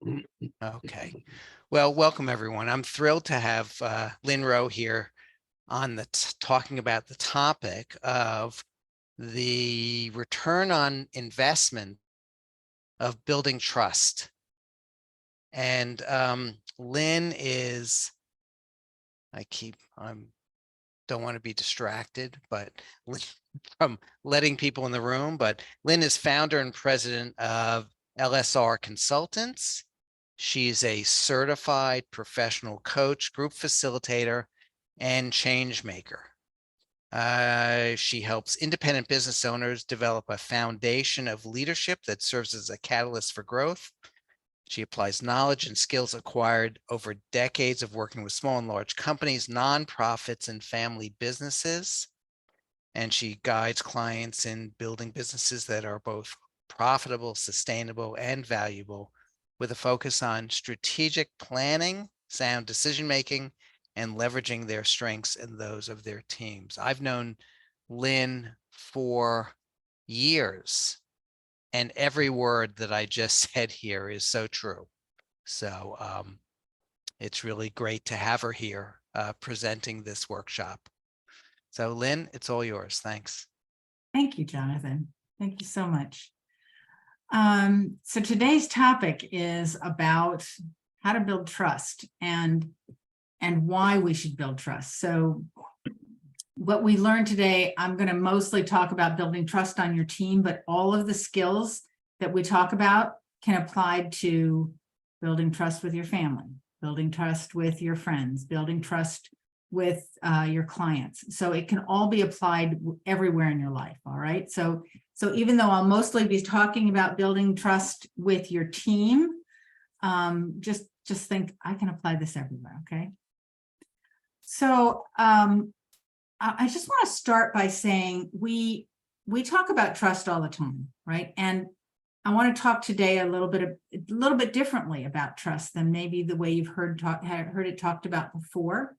Okay. Well, welcome everyone. I'm thrilled to have Lynne Roe here on talking about the topic of the return on investment of building trust. And Lynne is, I don't want to be distracted, but from letting people in the room, but Lynne is founder and president of LSR Consultants. She's a certified professional coach, group facilitator, and change maker. She helps independent business owners develop a foundation of leadership that serves as a catalyst for growth. She applies knowledge and skills acquired over decades of working with small and large companies, nonprofits, and family businesses. And she guides clients in building businesses that are both profitable, sustainable, and valuable, with a focus on strategic planning, sound decision-making, and leveraging their strengths and those of their teams. I've known Lynne for years, and every word that I just said here is so true. So it's really great to have her here presenting this workshop. So Lynne, it's all yours. Thanks. Thank you, Jonathan. Thank you so much. So today's topic is about how to build trust and why we should build trust. So what we learned today, I'm going to mostly talk about building trust on your team, but all of the skills that we talk about can apply to building trust with your family, building trust with your friends, building trust with your clients. So it can all be applied everywhere in your life. All right. So even though I'll mostly be talking about building trust with your team, just think I can apply this everywhere. Okay. So I just want to start by saying we talk about trust all the time, right? And I want to talk today a little bit differently about trust than maybe the way you've heard it talked about before.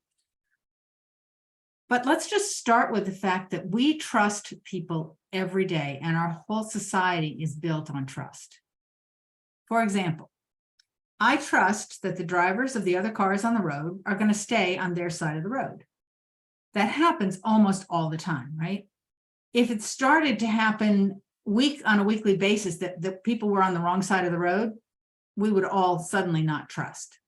But let's just start with the fact that we trust people every day, and our whole society is built on trust. For example, I trust that the drivers of the other cars on the road are going to stay on their side of the road. That happens almost all the time, right? If it started to happen on a weekly basis that the people were on the wrong side of the road, we would all suddenly not trust.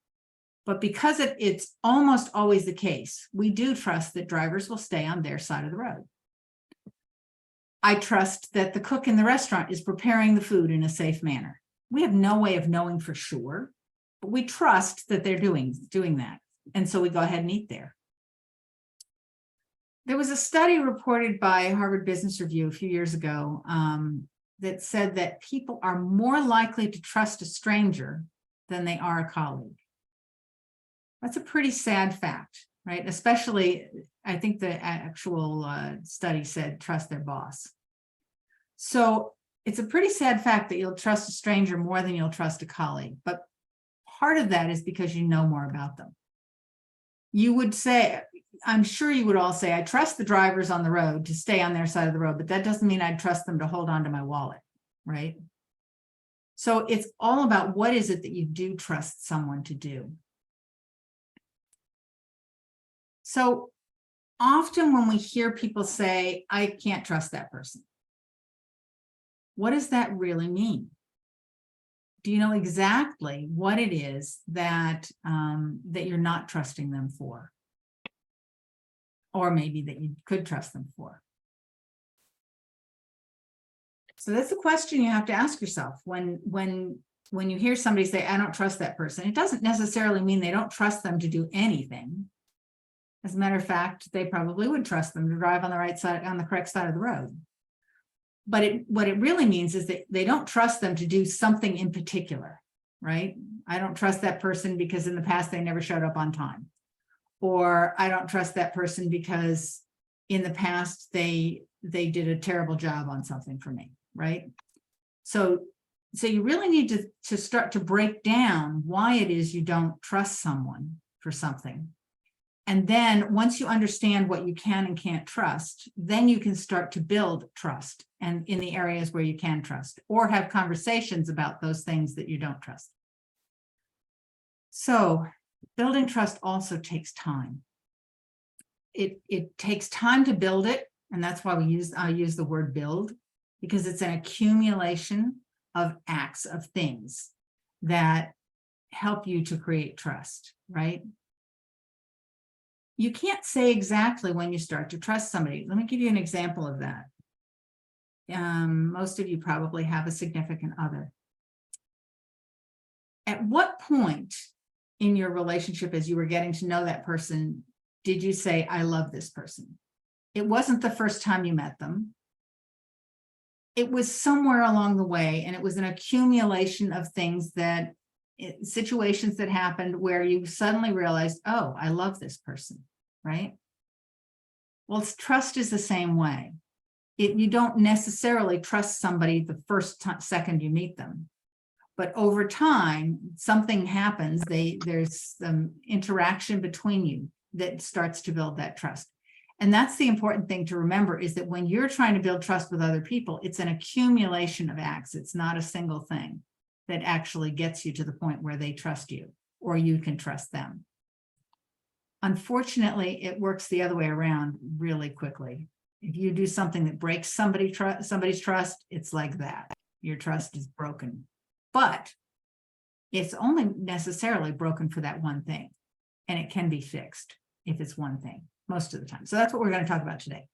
But because it's almost always the case, we do trust that drivers will stay on their side of the road. I trust that the cook in the restaurant is preparing the food in a safe manner. We have no way of knowing for sure, but we trust that they're doing that. And so we go ahead and eat there. There was a study reported by Harvard Business Review a few years ago that said that people are more likely to trust a stranger than they are a colleague. That's a pretty sad fact, right? Especially, I think the actual study said trust their boss. So it's a pretty sad fact that you'll trust a stranger more than you'll trust a colleague. But part of that is because you know more about them. You would say, I'm sure you would all say, I trust the drivers on the road to stay on their side of the road, but that doesn't mean I'd trust them to hold on to my wallet, right? So it's all about what is it that you do trust someone to do. So often when we hear people say, I can't trust that person, what does that really mean? Do you know exactly what it is that you're not trusting them for? Or maybe that you could trust them for? So that's the question you have to ask yourself when you hear somebody say, I don't trust that person. It doesn't necessarily mean they don't trust them to do anything. As a matter of fact, they probably would trust them to drive on the right side, on the correct side of the road. But what it really means is that they don't trust them to do something in particular, right? I don't trust that person because in the past they never showed up on time. Or I don't trust that person because in the past they did a terrible job on something for me, right? So you really need to start to break down why it is you don't trust someone for something. And then once you understand what you can and can't trust, then you can start to build trust and in the areas where you can trust, or have conversations about those things that you don't trust. So building trust also takes time. It takes time to build it. And that's why I use the word build, because it's an accumulation of acts, of things that help you to create trust, right? You can't say exactly when you start to trust somebody. Let me give you an example of that. Most of you probably have a significant other. At what point in your relationship, as you were getting to know that person, did you say, I love this person? It wasn't the first time you met them. It was somewhere along the way, and it was an accumulation of things that, situations that happened where you suddenly realized, oh, I love this person, right? Well, trust is the same way. You don't necessarily trust somebody the first second you meet them. But over time, something happens. There's some interaction between you that starts to build that trust. And that's the important thing to remember, is that when you're trying to build trust with other people, it's an accumulation of acts. It's not a single thing that actually gets you to the point where they trust you or you can trust them. Unfortunately, it works the other way around really quickly. If you do something that breaks somebody's trust, it's like that. Your trust is broken. But it's only necessarily broken for that one thing, and it can be fixed if it's one thing most of the time. So that's what we're going to talk about today.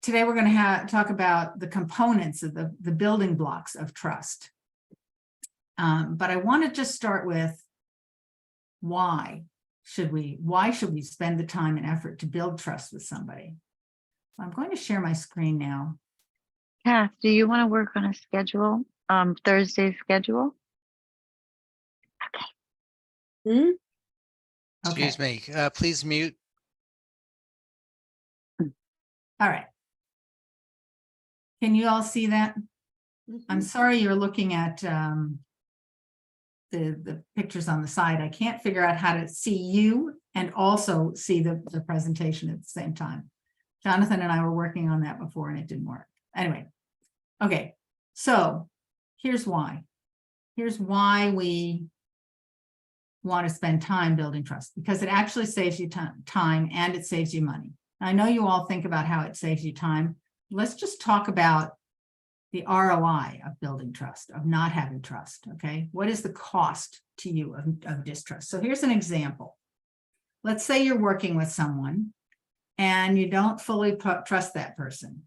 Today we're going to talk about the components of the building blocks of trust. But I want to just start with why should we spend the time and effort to build trust with somebody? I'm going to share my screen now. Kath, do you want to work on a schedule, Thursday schedule? Okay. Excuse me, please mute. All right. Can you all see that? I'm sorry you're looking at the pictures on the side. I can't figure out how to see you and also see the presentation at the same time. Jonathan and I were working on that before and it didn't work. Anyway, okay, so here's why. Here's why we want to spend time building trust, because it actually saves you time and it saves you money. I know you all think about how it saves you time. Let's just talk about the ROI of building trust, of not having trust, okay? What is the cost to you of distrust? So here's an example. Let's say you're working with someone and you don't fully trust that person.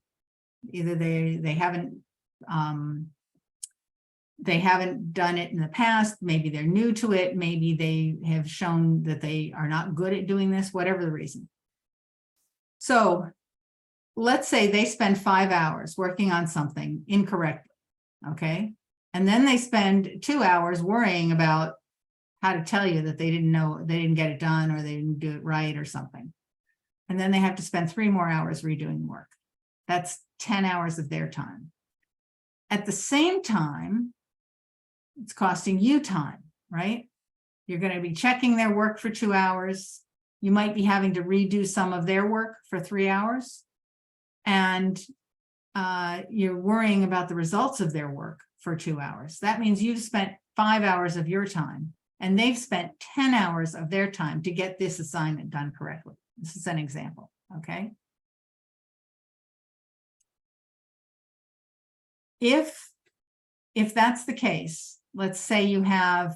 Either they haven't done it in the past, maybe they're new to it, maybe they have shown that they are not good at doing this, whatever the reason. So let's say they spend 5 hours working on something incorrectly, okay? And then they spend 2 hours worrying about how to tell you that they didn't get it done or they didn't do it right or something. And then they have to spend 3 more hours redoing the work. That's 10 hours of their time. At the same time, it's costing you time, right? You're going to be checking their work for 2 hours. You might be having to redo some of their work for 3 hours. And you're worrying about the results of their work for 2 hours. That means you've spent 5 hours of your time and they've spent 10 hours of their time to get this assignment done correctly. This is an example, okay? If that's the case, let's say you have,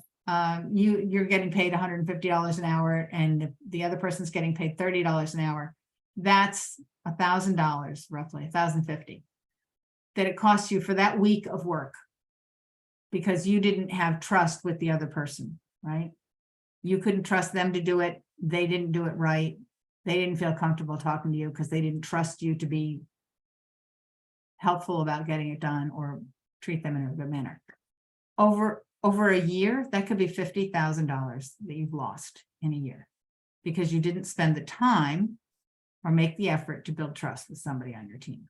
you're getting paid $150 an hour and the other person's getting paid $30 an hour. That's $1,000, roughly $1,050, that it costs you for that week of work because you didn't have trust with the other person, right? You couldn't trust them to do it. They didn't do it right. They didn't feel comfortable talking to you because they didn't trust you to be helpful about getting it done or treat them in a good manner. Over a year, that could be $50,000 that you've lost in a year because you didn't spend the time or make the effort to build trust with somebody on your team.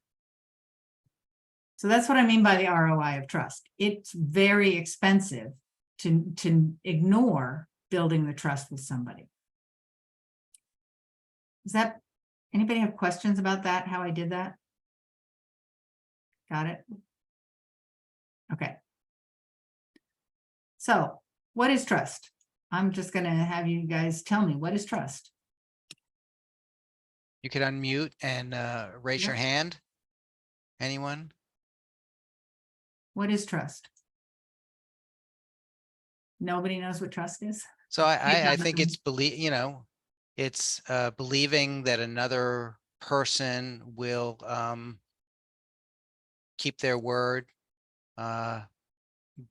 So that's what I mean by the ROI of trust. It's very expensive to ignore building the trust with somebody. Anybody have questions about that, how I did that? Got it? Okay. So what is trust? I'm just going to have you guys tell me, what is trust? You could unmute and raise your Yep. hand. Anyone? What is trust? Nobody knows what trust is? So I think Jonathan. it's it's believing that another person will keep their word,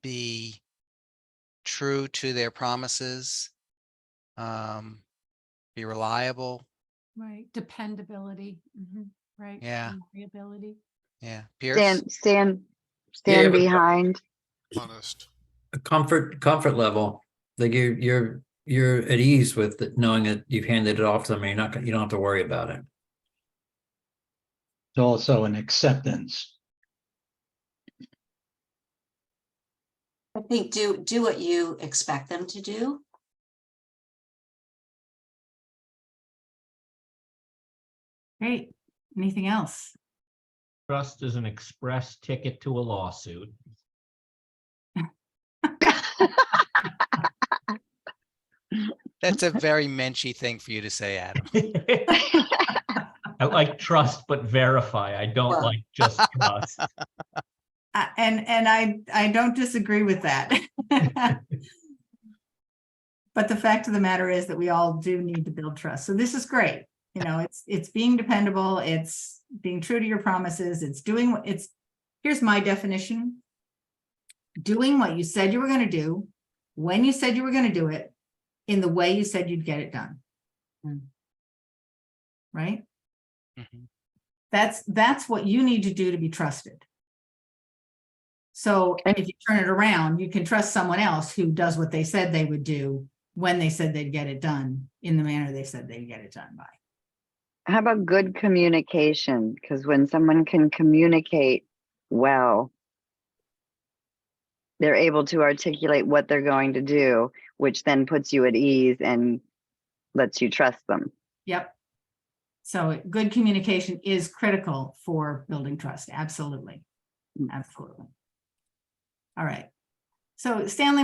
be true to their promises, be reliable. Right, dependability, right? Yeah. and Reliability. Yeah. Pierce? Stand Yeah, but- behind. Honest. A comfort level. Like you're at ease with it, knowing that you've handed it off to them and you don't have to worry about it. It's also an acceptance. I think do what you expect them to do. Great. Anything else? Trust is an express ticket to a lawsuit. That's a very Menchie thing for you to say, Adam. I like trust, but verify. I don't Well. like just trust. And I don't disagree with that. But the fact of the matter is that we all do need to build trust. So this is great. You know, it's being dependable. It's being true to your promises. Here's my definition. Doing what you said you were going to do, when you said you were going to do it, in the way you said you'd get it done. Right? Mhm. That's what you need to do to be trusted. So if you turn it around, you can trust someone else who does what they said they would do when they said they'd get it done in the manner they said they'd get it done by. How about good communication? Because when someone can communicate well, they're able to articulate what they're going to do, which then puts you at ease and lets you trust them. Yep. So good communication is critical for building trust. Absolutely. Absolutely. All right. So Stanley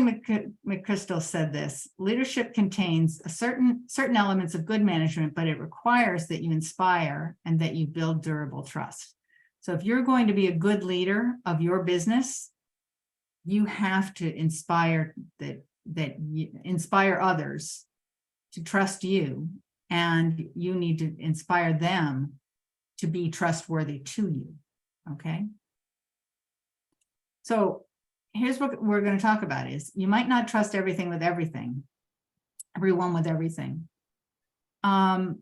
McChrystal said this: leadership contains certain elements of good management, but it requires that you inspire and that you build durable trust. So if you're going to be a good leader of your business, you have to inspire inspire others to trust you, and you need to inspire them to be trustworthy to you. Okay. So here's what we're going to talk about is you might not trust everything with everything, everyone with everything. I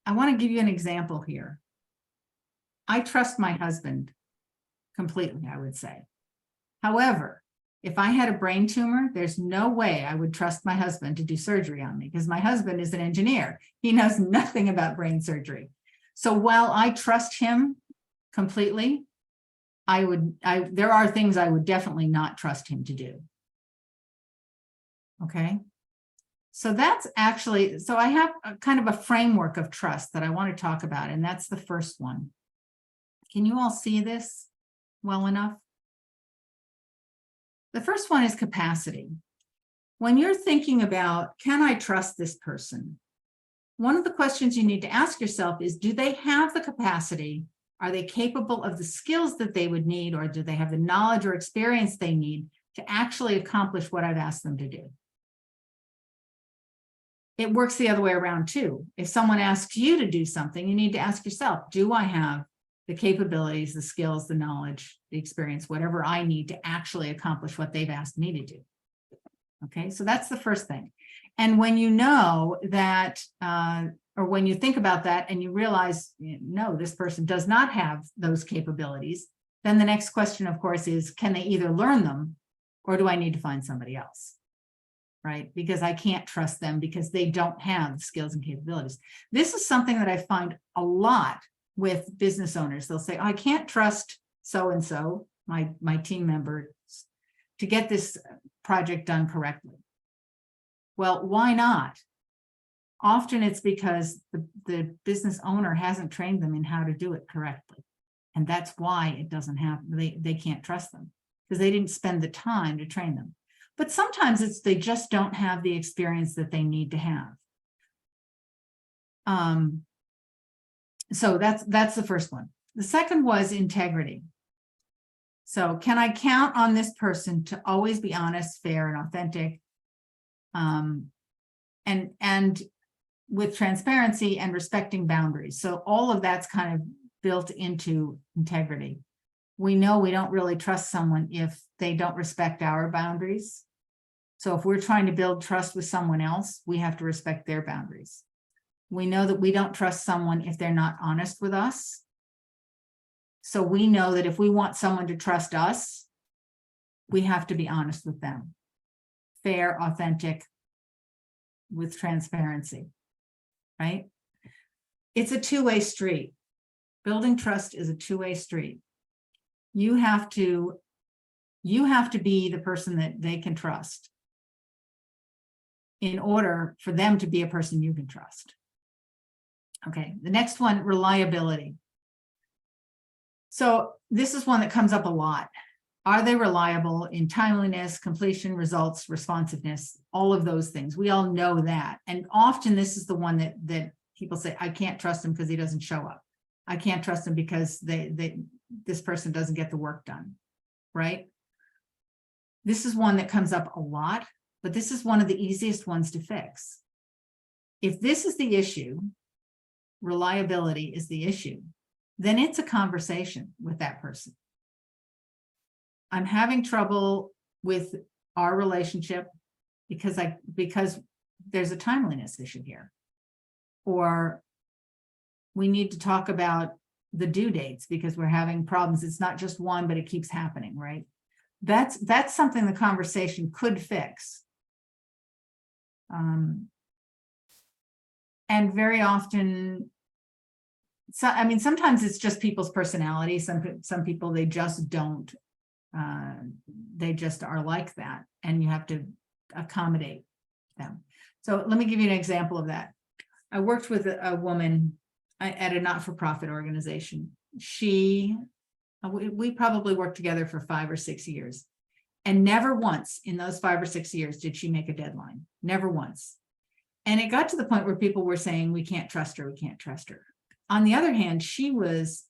want to give you an example here. I trust my husband completely, I would say. However, if I had a brain tumor, there's no way I would trust my husband to do surgery on me because my husband is an engineer. He knows nothing about brain surgery. So while I trust him completely, there are things I would definitely not trust him to do. Okay. So that's actually, so I have a kind of a framework of trust that I want to talk about, and that's the first one. Can you all see this well enough? The first one is capacity. When you're thinking about, can I trust this person? One of the questions you need to ask yourself is, do they have the capacity? Are they capable of the skills that they would need, or do they have the knowledge or experience they need to actually accomplish what I've asked them to do? It works the other way around too. If someone asks you to do something, you need to ask yourself, do I have the capabilities, the skills, the knowledge, the experience, whatever I need to actually accomplish what they've asked me to do? Okay, so that's the first thing. And when you know that, or when you think about that and you realize, no, this person does not have those capabilities, then the next question, of course, is, can they either learn them or do I need to find somebody else? Right? Because I can't trust them because they don't have the skills and capabilities. This is something that I find a lot with business owners. They'll say, I can't trust so-and-so, my team member, to get this project done correctly. Well, why not? Often it's because the business owner hasn't trained them in how to do it correctly. And that's why it doesn't happen. They can't trust them. because they didn't spend the time to train them. But sometimes it's they just don't have the experience that they need to have. So that's the first one. The second was integrity. So can I count on this person to always be honest, fair, and authentic? And with transparency and respecting boundaries. So all of that's kind of built into integrity. We know we don't really trust someone if they don't respect our boundaries. So if we're trying to build trust with someone else, we have to respect their boundaries. We know that we don't trust someone if they're not honest with us. So we know that if we want someone to trust us, we have to be honest with them. Fair, authentic, with transparency, right? It's a two-way street. Building trust is a two-way street. You have to be the person that they can trust in order for them to be a person you can trust. Okay, the next one, reliability. So this is one that comes up a lot. Are they reliable in timeliness, completion, results, responsiveness, all of those things? We all know that. And often this is the one that people say, I can't trust him because he doesn't show up. I can't trust him because this person doesn't get the work done, right? This is one that comes up a lot, but this is one of the easiest ones to fix. If this is the issue, reliability is the issue, then it's a conversation with that person. I'm having trouble with our relationship because there's a timeliness issue here. Or we need to talk about the due dates because we're having problems. It's not just one, but it keeps happening, right? That's something the conversation could fix. And very often, sometimes it's just people's personality. Some people, they just don't, they just are like that, and you have to accommodate them. So let me give you an example of that. I worked with a woman at a not-for-profit organization. We probably worked together for 5 or 6 years, and never once in those 5 or 6 years did she make a deadline. Never once. And it got to the point where people were saying, we can't trust her, we can't trust her. On the other hand, she was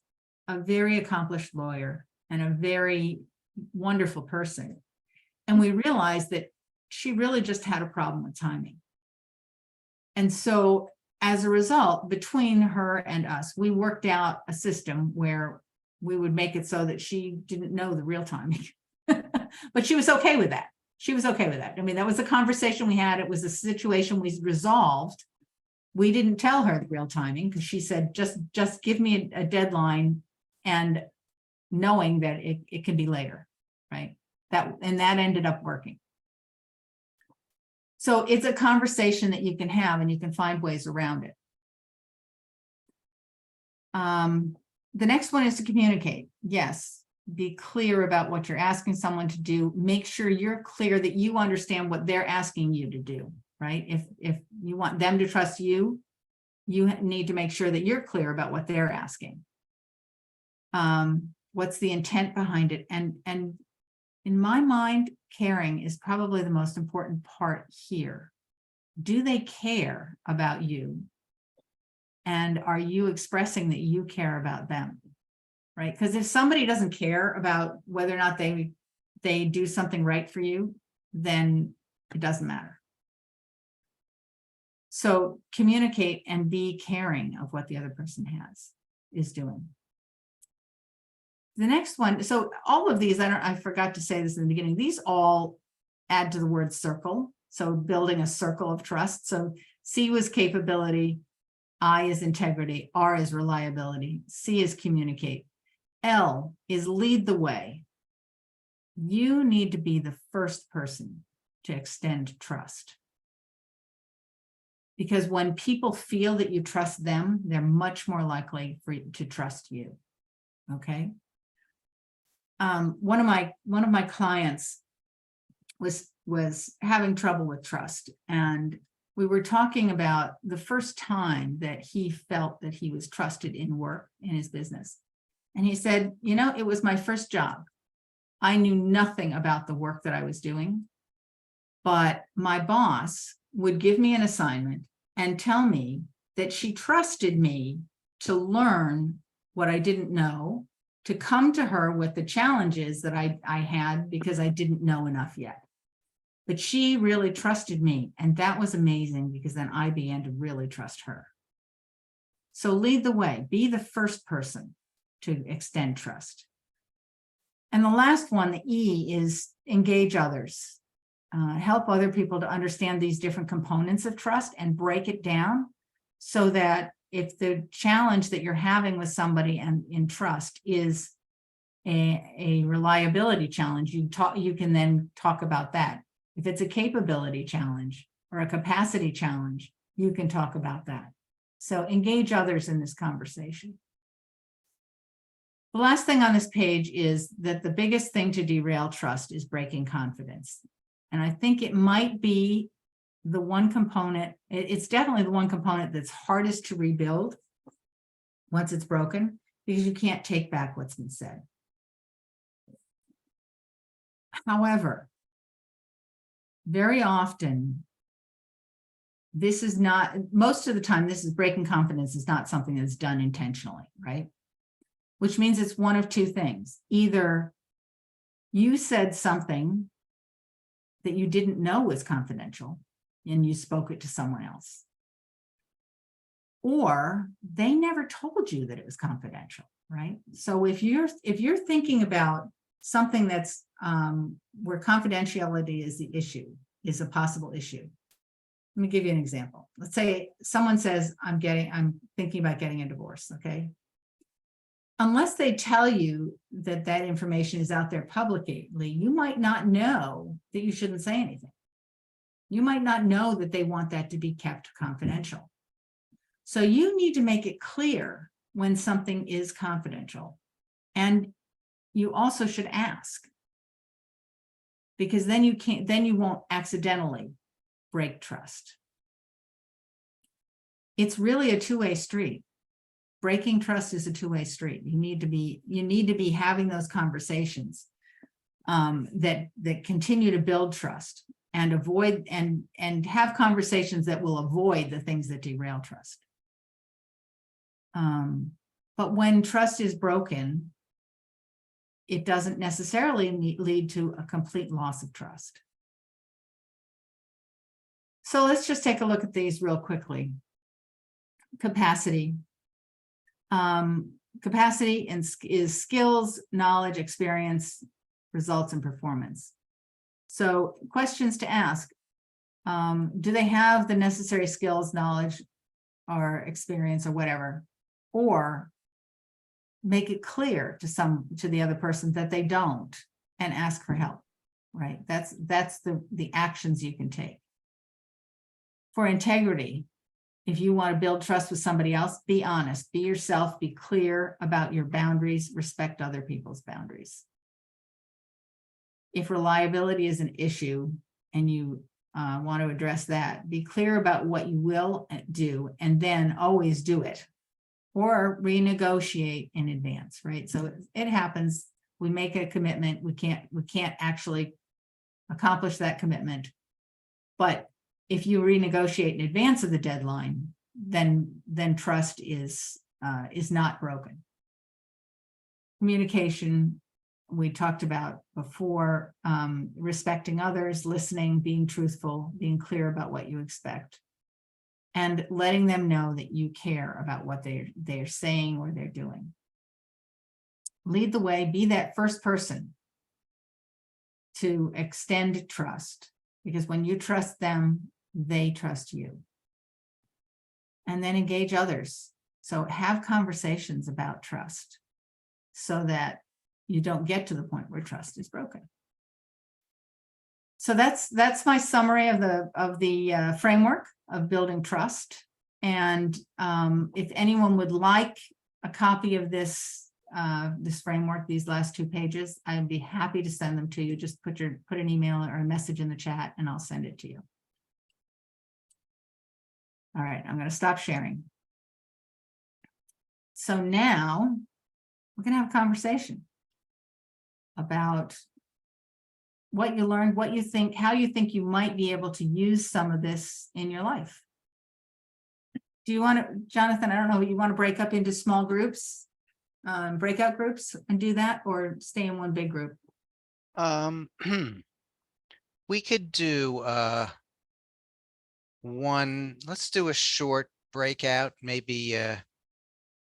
a very accomplished lawyer and a very wonderful person. And we realized that she really just had a problem with timing. And so as a result, between her and us, we worked out a system where we would make it so that she didn't know the real timing. But she was okay with that. She was okay with that. I mean, that was a conversation we had. It was a situation we resolved. We didn't tell her the real timing because she said, just give me a deadline, and knowing that it can be later, right? That ended up working. So it's a conversation that you can have, and you can find ways around it. The next one is to communicate. Yes, be clear about what you're asking someone to do. Make sure you're clear that you understand what they're asking you to do, right? If you want them to trust you, you need to make sure that you're clear about what they're asking. What's the intent behind it? And in my mind, caring is probably the most important part here. Do they care about you? And are you expressing that you care about them? Right? Because if somebody doesn't care about whether or not they do something right for you, then it doesn't matter. So communicate and be caring of what the other person is doing. The next one, so all of these, I forgot to say this in the beginning, these all add to the word circle. So building a circle of trust. So C was capability, I is integrity, R is reliability, C is communicate, L is lead the way. You need to be the first person to extend trust. Because when people feel that you trust them, they're much more likely to trust you. Okay. One of my clients was having trouble with trust, and we were talking about the first time that he felt that he was trusted in work, in his business. And he said, it was my first job. I knew nothing about the work that I was doing, but my boss would give me an assignment and tell me that she trusted me to learn what I didn't know, to come to her with the challenges that I had because I didn't know enough yet. But she really trusted me, and that was amazing because then I began to really trust her. So lead the way, be the first person to extend trust. And the last one, the E, is engage others. Help other people to understand these different components of trust and break it down so that if the challenge that you're having with somebody and in trust is a reliability challenge, you can then talk about that. If it's a capability challenge or a capacity challenge, you can talk about that. So engage others in this conversation. The last thing on this page is that the biggest thing to derail trust is breaking confidence. And I think it might be the one component, it's definitely the one component that's hardest to rebuild once it's broken, because you can't take back what's been said. However, very often, this is not, most of the time, this is breaking confidence is not something that's done intentionally, right? Which means it's one of two things. Either you said something that you didn't know was confidential and you spoke it to someone else, or they never told you that it was confidential, right? So if you're thinking about something that's where confidentiality is the issue, is a possible issue. Let me give you an example. Let's say someone says, I'm thinking about getting a divorce, okay? Unless they tell you that that information is out there publicly, you might not know that you shouldn't say anything. You might not know that they want that to be kept confidential. So you need to make it clear when something is confidential. And you also should ask, because then you won't accidentally break trust. It's really a two-way street. Breaking trust is a two-way street. You need to be having those conversations that continue to build trust and avoid and have conversations that will avoid the things that derail trust. But when trust is broken, it doesn't necessarily lead to a complete loss of trust. So let's just take a look at these real quickly. Capacity. Capacity is skills, knowledge, experience, results, and performance. So questions to ask. Do they have the necessary skills, knowledge, or experience, or whatever? Or make it clear to the other person that they don't, and ask for help, right? That's the actions you can take. For integrity, if you want to build trust with somebody else, be honest, be yourself, be clear about your boundaries, respect other people's boundaries. If reliability is an issue and you want to address that, be clear about what you will do and then always do it, or renegotiate in advance, right? So it happens, we make a commitment, we can't actually accomplish that commitment, but if you renegotiate in advance of the deadline, then trust is not broken. Communication, we talked about before, respecting others, listening, being truthful, being clear about what you expect, and letting them know that you care about what they're saying or they're doing. Lead the way, be that first person to extend trust, because when you trust them, they trust you. And then engage others. So have conversations about trust so that you don't get to the point where trust is broken. So that's my summary of the framework of building trust. And if anyone would like a copy of this framework, these last 2 pages, I'd be happy to send them to you. Just put an email or a message in the chat and I'll send it to you. All right, I'm going to stop sharing. So now we're going to have a conversation about what you learned, what you think, how you think you might be able to use some of this in your life. Do you want to, Jonathan, I don't know, you want to break up into small groups, breakout groups and do that, or stay in one big group? We could do let's do a short breakout, maybe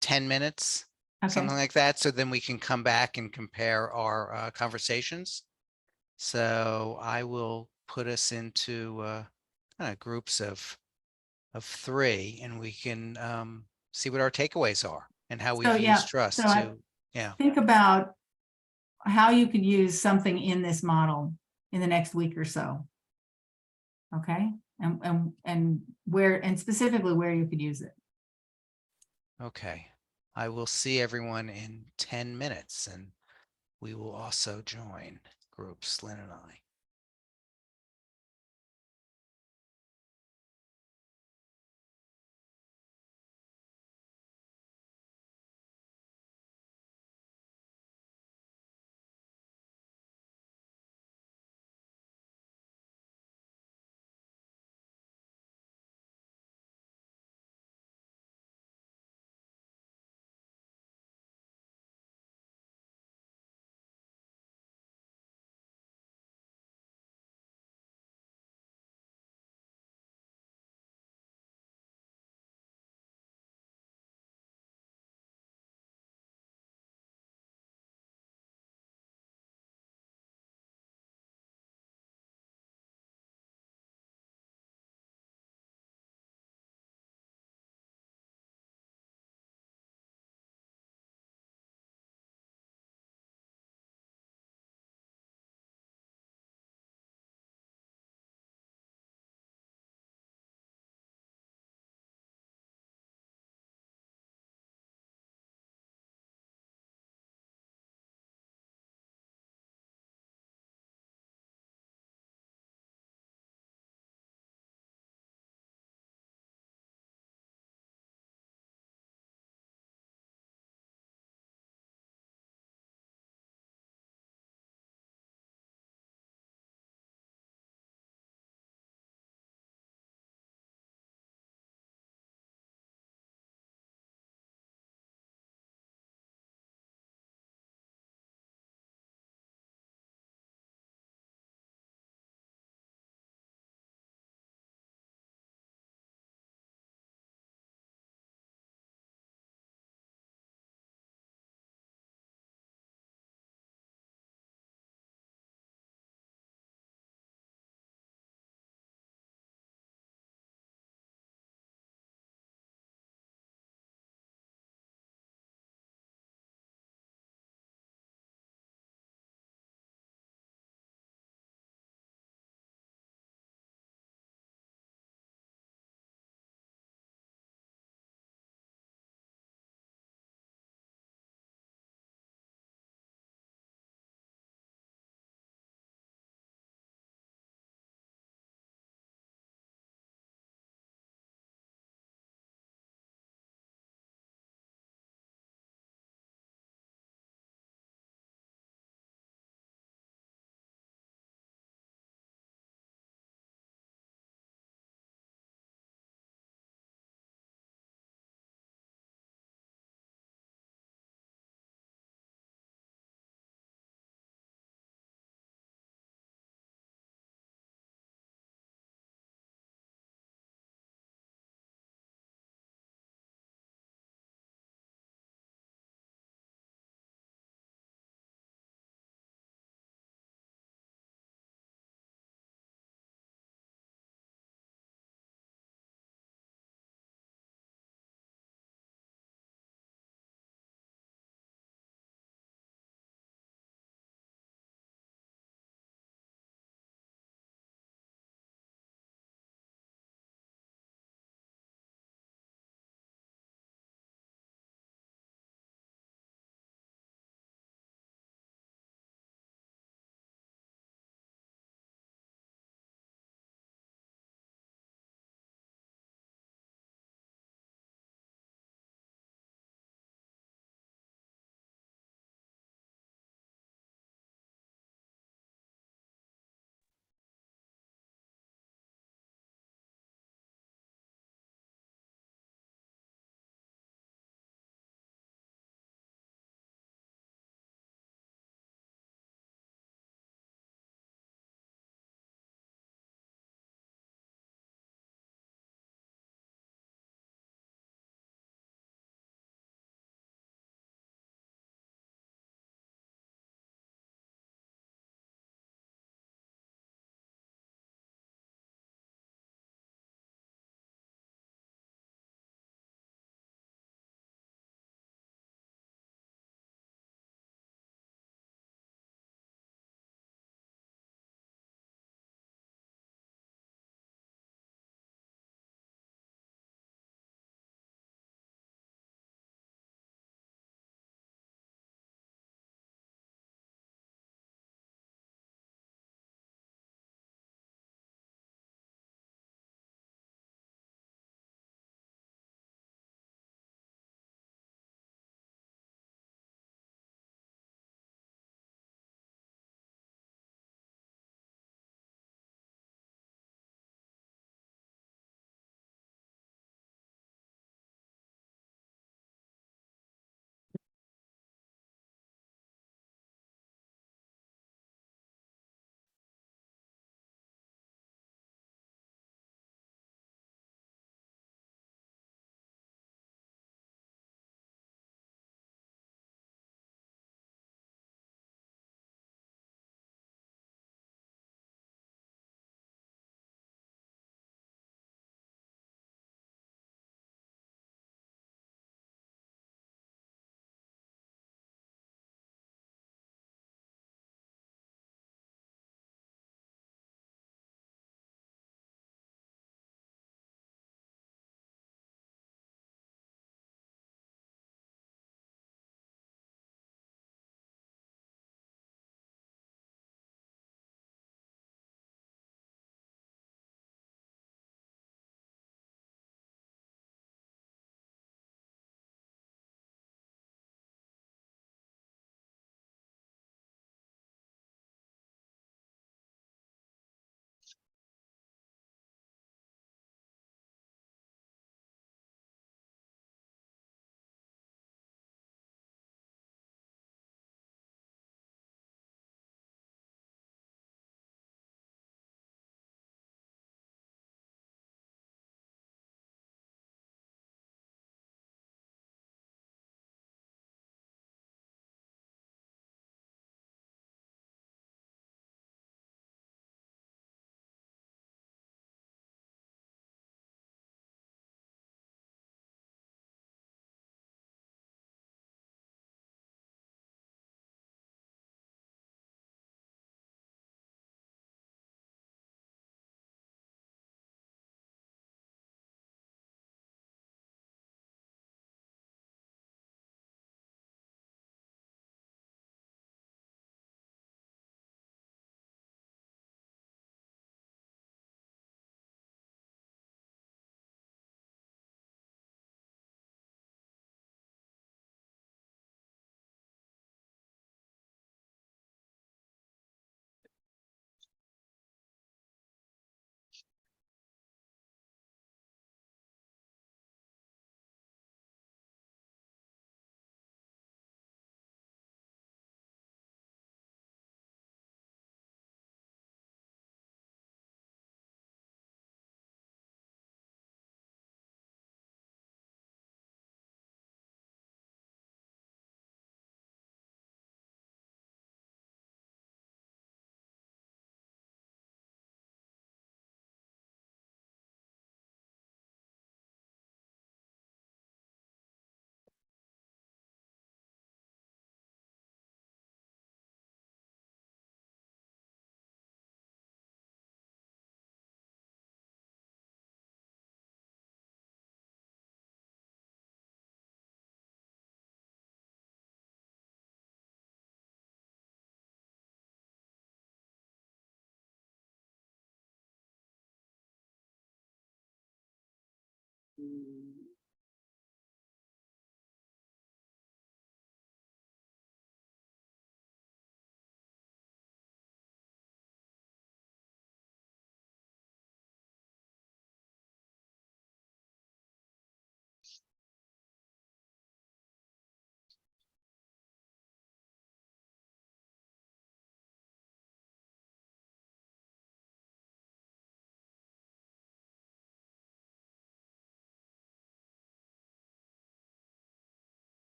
10 minutes, Okay, something like that. So then we can come back and compare our conversations. So I will put us into groups of 3, and we can see what our takeaways are and how we've yeah, used trust so I- to, yeah. think about how you could use something in this model in the next week or so. Okay, and where, and specifically where you could use it. Okay. I will see everyone in 10 minutes, and we will also join groups, Lynn and I.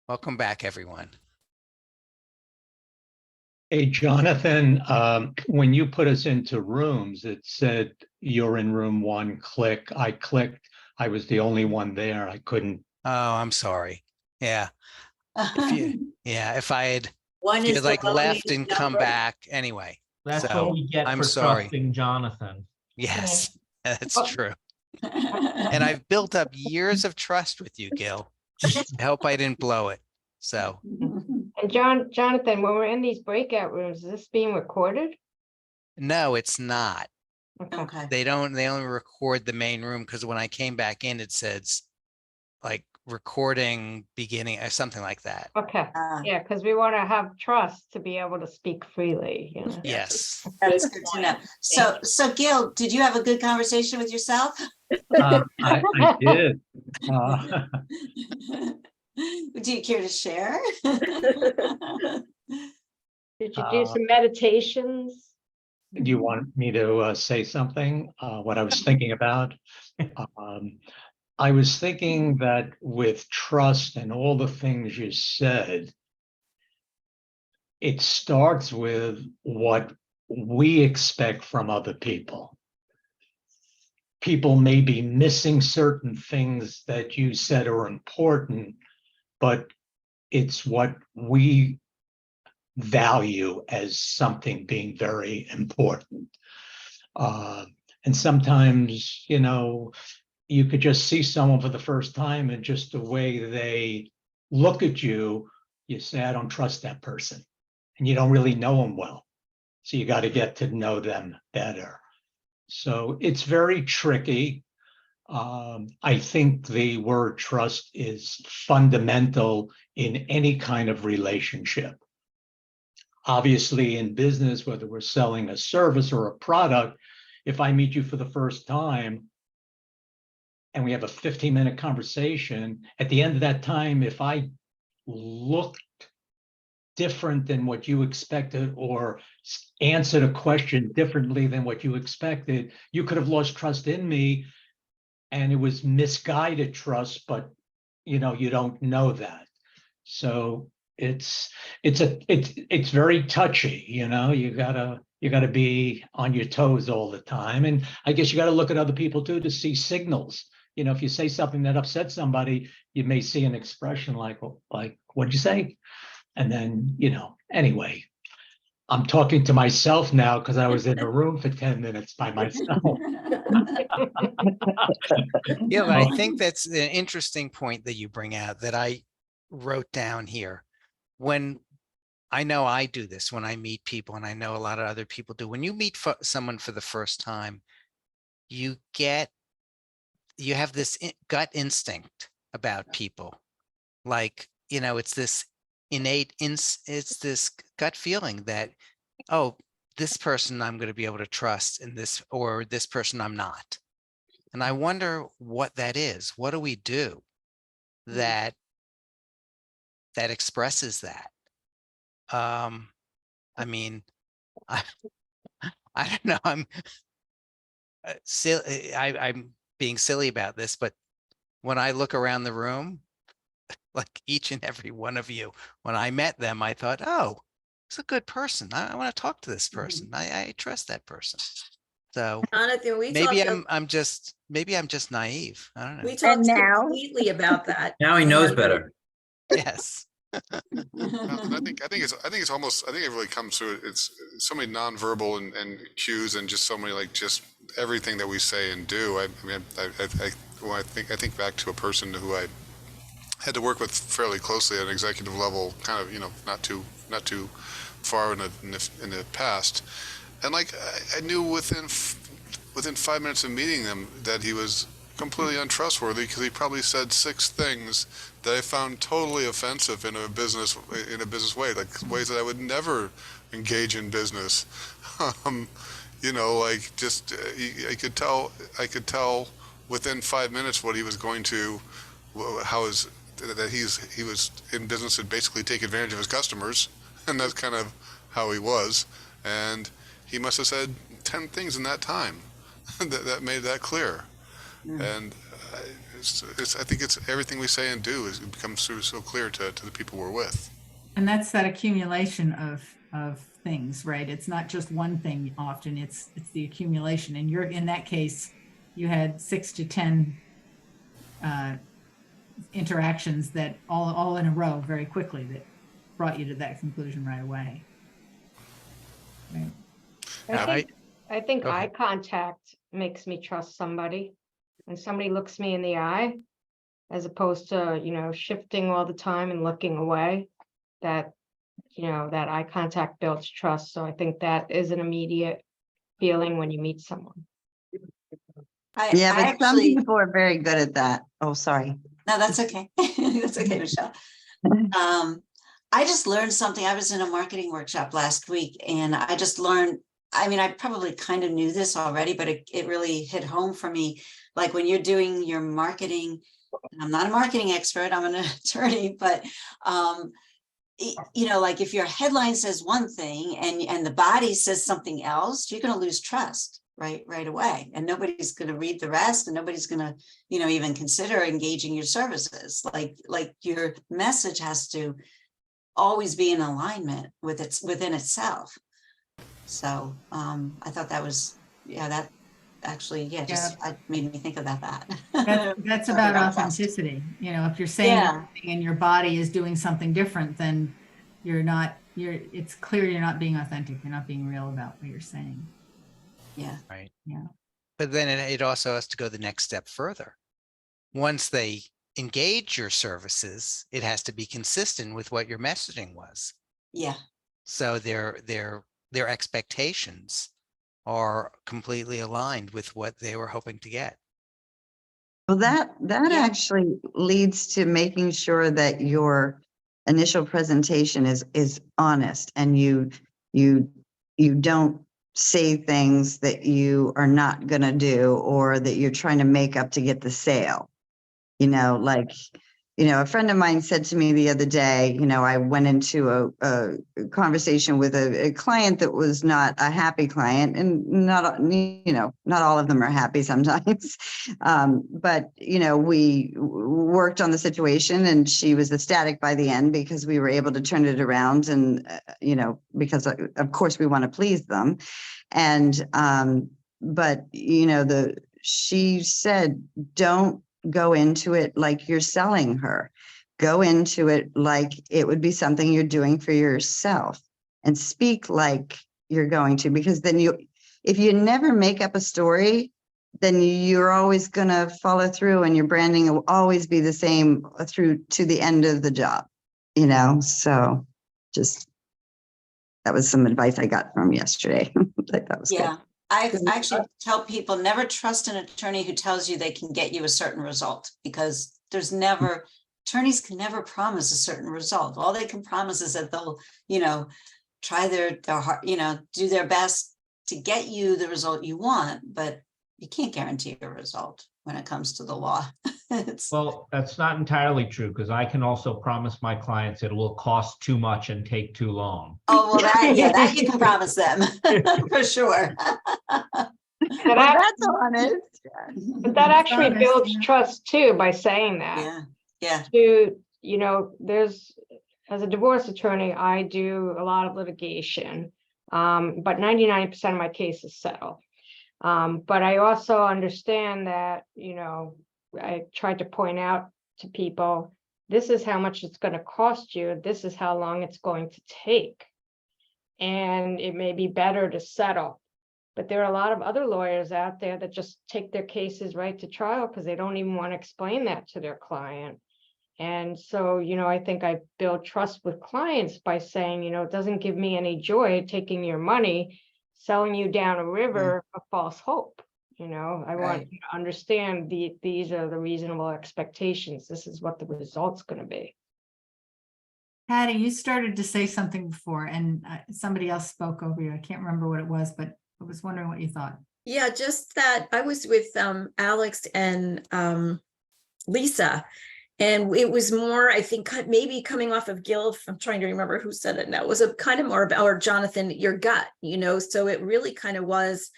Welcome back, everyone. Hey, Jonathan, when you put us into rooms, it said you're in room one, click. I clicked. I was the only one there. I couldn't. Oh, I'm sorry. Yeah. If I had, One if you is had the like left loneliest and come number. back anyway. That's So what we get I'm for sorry. trusting Jonathan. Yes, that's true. And I've built up years of trust with you, Gil. I hope I didn't blow it. So And Jonathan, when we're in these breakout rooms, is this being recorded? no, it's not. Okay. They only record the main room because when I came back in, it says like recording beginning or something like that. Okay, Uh, yeah, because we want to have trust to be able to speak freely, you know. Yes. That is good to know. So Gil, did you have a good conversation with yourself? I did. Would you care to share? Did you do some meditations? Do you want me to say something? What I was thinking about? I was thinking that with trust and all the things you said, it starts with what we expect from other people. People may be missing certain things that you said are important, but it's what we value as something being very important. And sometimes, you could just see someone for the first time and just the way they look at you, you say, I don't trust that person. And you don't really know them well. So you got to get to know them better. So it's very tricky. I think the word trust is fundamental in any kind of relationship. Obviously, in business, whether we're selling a service or a product, if I meet you for the first time and we have a 15-minute conversation, at the end of that time, if I looked different than what you expected or answered a question differently than what you expected, you could have lost trust in me, and it was misguided trust, but you don't know that. So it's very touchy. You gotta be on your toes all the time, and I guess you got to look at other people too to see signals. If you say something that upsets somebody, you may see an expression like what'd you say? And then, anyway, I'm talking to myself now because I was in a room for 10 minutes by myself. Yeah, I think that's an interesting point that you bring out that I wrote down here. When I know I do this when I meet people, and I know a lot of other people do. When you meet someone for the first time, you get you have this gut instinct about people. Like, it's this innate, it's this gut feeling that, oh, this person I'm going to be able to trust in this, or this person I'm not. And I wonder what that is. What do we do that expresses that? I mean, I, I don't know. I'm silly. I'm being silly about this, but when I look around the room, like each and every one of you, when I met them, I thought, oh, it's a good person. I want to talk to this person. I trust that person. So Jonathan, maybe I'm just naive. I don't know. we talked now? completely about that. Now he knows better. Yes. And I think it really comes to it. It's so many nonverbal and cues, and just so many, like, just everything that we say and do. I think back to a person who I had to work with fairly closely at an executive level, kind of, not too far in the past, and like I knew within 5 minutes of meeting him that he was completely untrustworthy, because he probably said 6 things that I found totally offensive in a business way, like ways that I would never engage in business. Like, just I could tell within 5 minutes what he was going to, that he was in business to basically take advantage of his customers, and that's kind of how he was. And he must have said 10 things in that time that made that clear. And I think it's everything we say and do becomes so clear to the people we're with. And that's that accumulation of things, right? It's not just one thing. Often it's the accumulation. And in that case, you had 6 to 10 interactions that all in a row very quickly that brought you to that conclusion right away. Right. I think Go eye ahead. contact makes me trust somebody. When somebody looks me in the eye, as opposed to, shifting all the time and looking away, that eye contact builds trust. So I think that is an immediate feeling when you meet someone. Yeah, I but some actually, people are very good at that. Oh, sorry. no, that's okay. That's okay, Michelle. I just learned something. I was in a marketing workshop last week, and I just learned, I probably kind of knew this already, but it really hit home for me. Like, when you're doing your marketing, and I'm not a marketing expert, I'm an attorney, but like, if your headline says one thing and the body says something else, you're going to lose trust right away, and nobody's going to read the rest, and nobody's going to even consider engaging your services. Like your message has to always be in alignment within itself. So I thought that was, that actually, it made me think about that. That's about authenticity. If you're saying something and your body is doing something different, then it's clear you're not being authentic. You're not being real about what you're saying. Yeah. Right. Yeah. But then it also has to go the next step further. Once they engage your services, it has to be consistent with what your messaging was. Yeah. So their expectations are completely aligned with what they were hoping to get. Well, that actually leads to making sure that your initial presentation is honest, and you don't say things that you are not going to do, or that you're trying to make up to get the sale. A friend of mine said to me the other day, I went into a conversation with a client that was not a happy client, and not all of them are happy sometimes. But, we worked on the situation, and she was ecstatic by the end, because we were able to turn it around, and, because of course we want to please them. And, but, she said, don't go into it like you're selling her. Go into it like it would be something you're doing for yourself, and speak like you're going to, because then if you never make up a story, then you're always going to follow through, and your branding will always be the same through to the end of the job, so just, that was some advice I got from yesterday. Like, that was Yeah. good. I actually tell people never trust an attorney who tells you they can get you a certain result, because attorneys can never promise a certain result. All they can promise is that they'll, try their heart, do their best to get you the result you want, but you can't guarantee a result when it comes to the law. Well, that's not entirely true, because I can also promise my clients it will cost too much and take too long. Oh, well, that you can promise them for sure. But That's honest. but that actually honest, builds yeah. trust too by saying that. Yeah. As a divorce attorney, I do a lot of litigation, but 99% of my cases settle. But I also understand that, I tried to point out to people, this is how much it's going to cost you. This is how long it's going to take. And it may be better to settle. But there are a lot of other lawyers out there that just take their cases right to trial because they don't even want to explain that to their client. And so, I think I build trust with clients by saying, it doesn't give me any joy taking your money, selling you down a river of false hope. I want you to understand these are the reasonable expectations. This is what the result's going to be. Patty, you started to say something before, and somebody else spoke over you. I can't remember what it was, but I was wondering what you thought. Yeah, just that I was with Alex and Lisa, and it was more, I think, maybe coming off of Gil. I'm trying to remember who said it now. It was a kind of more about, or Jonathan, your gut, so it really kind of was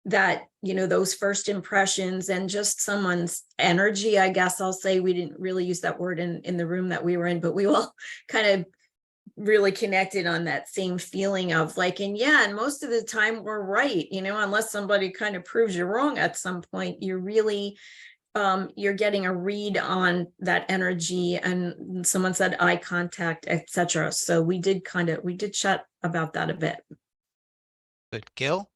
that, those first impressions and just someone's energy, I guess I'll say. We didn't really use that word in the room that we were in, but we all kind of really connected on that same feeling of like, and most of the time we're right, unless somebody kind of proves you wrong at some point, you're really, you're getting a read on that energy, and someone said eye contact, etc. So we did chat about that a bit. Good. Gil?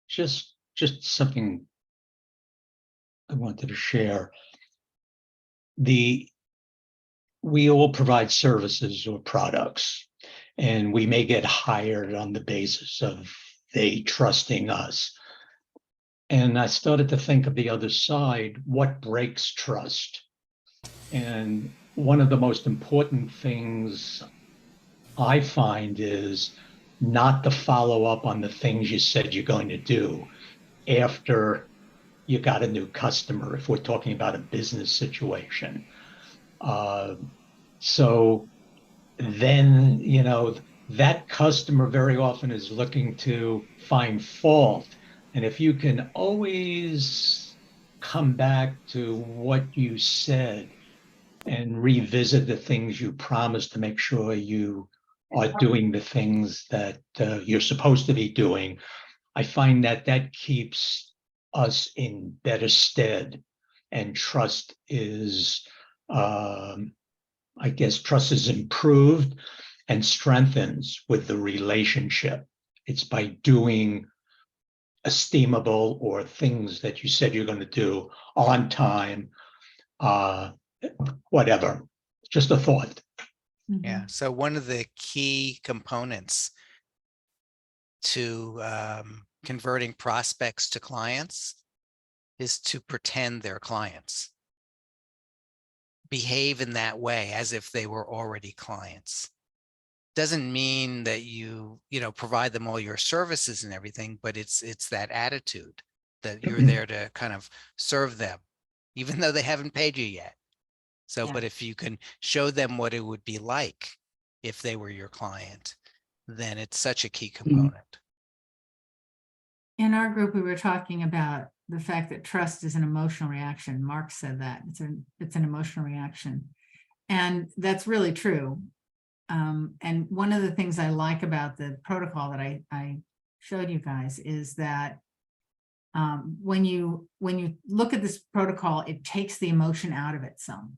Just something I wanted to share. We all provide services or products, and we may get hired on the basis of they trusting us. And I started to think of the other side, what breaks trust? And one of the most important things I find is not to follow up on the things you said you're going to do after you got a new customer, if we're talking about a business situation. So then, that customer very often is looking to find fault. And if you can always come back to what you said and revisit the things you promised to make sure you are doing the things that you're supposed to be doing, I find that keeps us in better stead. And trust is, trust is improved and strengthens with the relationship. It's by doing esteemable or things that you said you're going to do on time, whatever. Just a thought. Yeah. So one of the key components to converting prospects to clients is to pretend they're clients. Behave in that way as if they were already clients. Doesn't mean that you provide them all your services and everything, but it's that attitude that you're there to kind of serve them, even though they haven't paid you yet. So, but if you can show them what it would be like if they were your client, then it's such a key component. In our group, we were talking about the fact that trust is an emotional reaction. Mark said that it's an emotional reaction, and that's really true. And one of the things I like about the protocol that I showed you guys is that when you look at this protocol, it takes the emotion out of it some.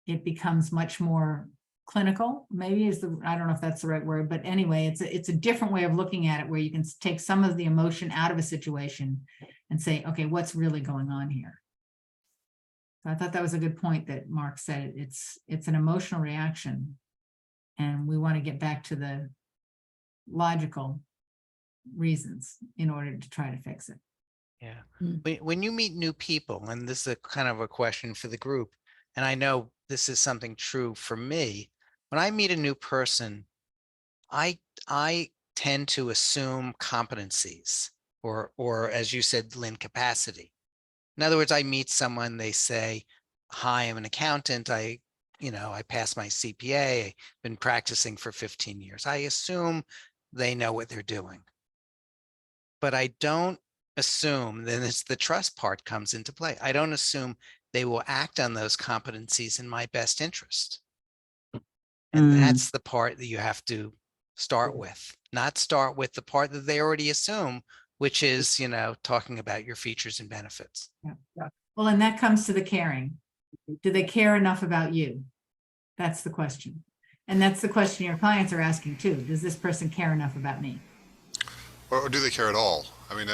It becomes much more clinical, maybe I don't know if that's the right word, but anyway, it's a different way of looking at it, where you can take some of the emotion out of a situation and say, okay, what's really going on here? So I thought that was a good point that Mark said. It's an emotional reaction, and we want to get back to the logical reasons in order to try to fix it. Yeah. Mm. When you meet new people, and this is a kind of a question for the group, and I know this is something true for me, when I meet a new person, I tend to assume competencies or as you said, Lynn, capacity. In other words, I meet someone, they say, hi, I'm an accountant. I passed my CPA, I've been practicing for 15 years. I assume they know what they're doing. But I don't assume, then it's the trust part comes into play. I don't assume they will act on those competencies in my best interest. And that's the part that you have to start with, not start with the part that they already assume, which is, talking about your features and benefits. Yeah. Well, and that comes to the caring. Do they care enough about you? That's the question. And that's the question your clients are asking too. Does this person care enough about me? Or do they care at all? I mean,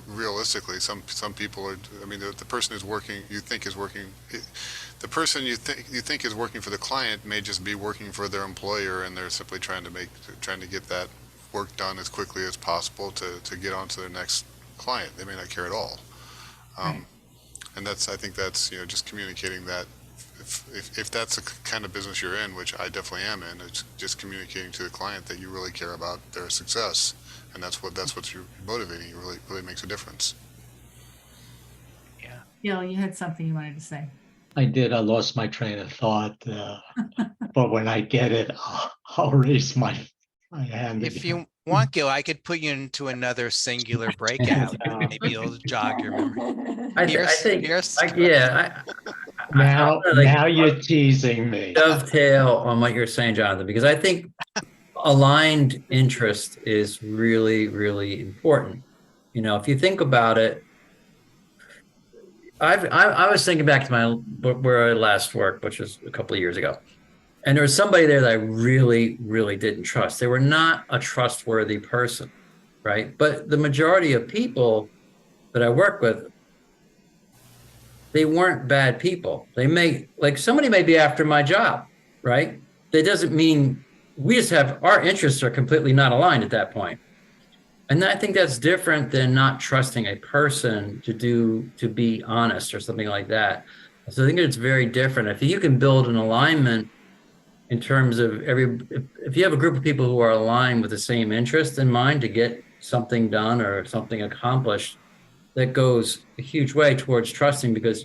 realistically, some people are. I mean, the person who's working, you think is working, the person you think is working for the client may just be working for their employer, and they're simply trying to get that work done as quickly as possible to get on to their next client. They may not care at all. Right. And I think that's just communicating that. If that's the kind of business you're in, which I definitely am in, it's just communicating to the client that you really care about their success. And that's what's motivating you. Really makes a difference. Yeah. Gil, you had something you wanted to say. I did. I lost my train of thought, but when I get it, I'll raise my hand. If again. you want, Gil, I could put you into another singular breakout. Maybe it'll jog your memory. I Pierce, think, Pierce? Now like, you're teasing me. dovetail on what you're saying, Jonathan, because I think aligned interest is really, really important. If you think about it, I was thinking back to where I last worked, which was a couple of years ago. And there was somebody there that I really, really didn't trust. They were not a trustworthy person, right? But the majority of people that I work with, they weren't bad people. Somebody may be after my job, right? That doesn't mean our interests are completely not aligned at that point. And I think that's different than not trusting a person to be honest or something like that. So I think it's very different. If you can build an alignment in terms of if you have a group of people who are aligned with the same interest in mind to get something done or something accomplished, that goes a huge way towards trusting, because